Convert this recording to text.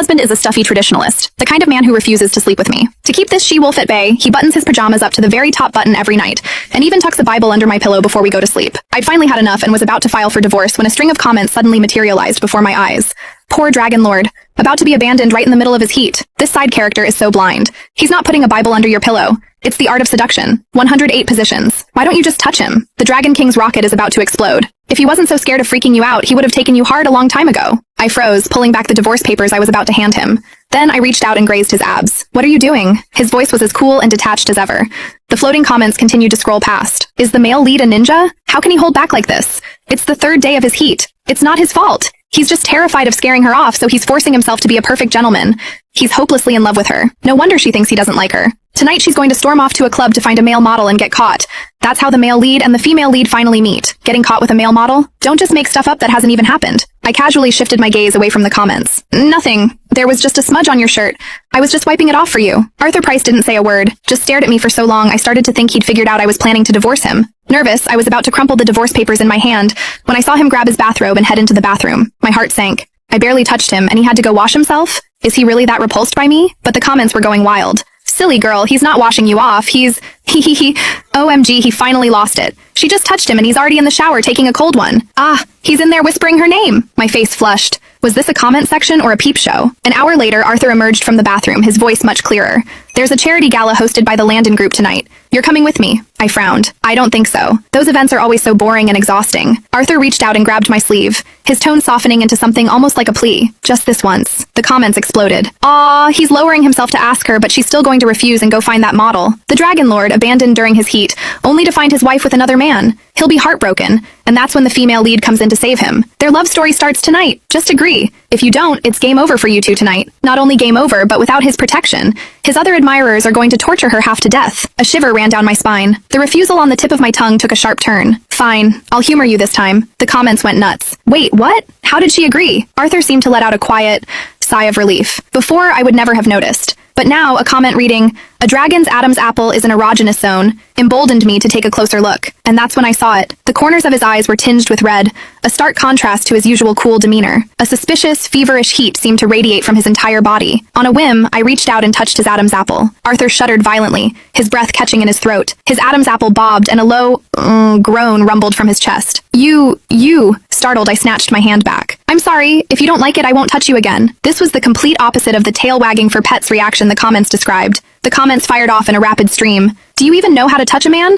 husband is a stuffy traditionalist, the kind of man who refuses to sleep with me. To keep this she-wolf at bay, he buttons his pajamas up to the very top button every night, and even tucks a Bible under my pillow before we go to sleep. I'd finally had enough and was about to file for divorce when a string of comments suddenly materialized before my eyes. Poor Dragon Lord, about to be abandoned right in the middle of his heat. This side character is so blind. He's not putting a Bible under your pillow. It's the art of seduction. 108 positions. Why don't you just touch him? The Dragon King's rocket is about to explode. If he wasn't so scared of freaking you out, he would have taken you hard a long time ago. I froze, pulling back the divorce papers I was about to hand him. Then I reached out and grazed his abs. What are you doing? His voice was as cool and detached as ever. The floating comments continued to scroll past. Is the male lead a ninja? How can he hold back like this? It's the third day of his heat. It's not his fault. He's just terrified of scaring her off, so he's forcing himself to be a perfect gentleman. He's hopelessly in love with her. No wonder she thinks he doesn't like her. Tonight she's going to storm off to a club to find a male model and get caught. That's how the male lead and the female lead finally meet. Getting caught with a male model? Don't just make stuff up that hasn't even happened. I casually shifted my gaze away from the comments. Nothing. There was just a smudge on your shirt. I was just wiping it off for you. Arthur Price didn't say a word, just stared at me for so long I started to think he'd figured out I was planning to divorce him. Nervous, I was about to crumple the divorce papers in my hand when I saw him grab his bathrobe and head into the bathroom. My heart sank. I barely touched him and he had to go wash himself? Is he really that repulsed by me? But the comments were going wild. Silly girl, he's not washing you off, he's... OMG, he finally lost it. She just touched him and he's already in the shower taking a cold one. Ah, he's in there whispering her name. My face flushed. Was this a comment section or a peep show? An hour later, Arthur emerged from the bathroom, his voice much clearer. There's a charity gala hosted by the Landon Group tonight. You're coming with me. I frowned. I don't think so. Those events are always so boring and exhausting. Arthur reached out and grabbed my sleeve, his tone softening into something almost like a plea. Just this once. The comments exploded. Aw, he's lowering himself to ask her, but she's still going to refuse and go find that model. The Dragon Lord abandoned during his heat, only to find his wife with another man. He'll be heartbroken, and that's when the female lead comes in to save him. Their love story starts tonight. Just agree. If you don't, it's game over for you two tonight. Not only game over, but without his protection. His other admirers are going to torture her half to death. A shiver ran down my spine. The refusal on the tip of my tongue took a sharp turn. Fine, I'll humor you this time. The comments went nuts. Wait, what? How did she agree? Arthur seemed to let out a quiet sigh of relief. Before, I would never have noticed. But now, a comment reading, "A dragon's Adam's apple is an erogenous zone," emboldened me to take a closer look. And that's when I saw it. The corners of his eyes were tinged with red, a stark contrast to his usual cool demeanor. A suspicious, feverish heat seemed to radiate from his entire body. On a whim, I reached out and touched his Adam's apple. Arthur shuddered violently, his breath catching in his throat. His Adam's apple bobbed, and a low, groan rumbled from his chest. You... Startled, I snatched my hand back. I'm sorry. If you don't like it, I won't touch you again. This was the complete opposite of the tail wagging for pets reaction the comments described. The comments fired off in a rapid stream. Do you even know how to touch a man?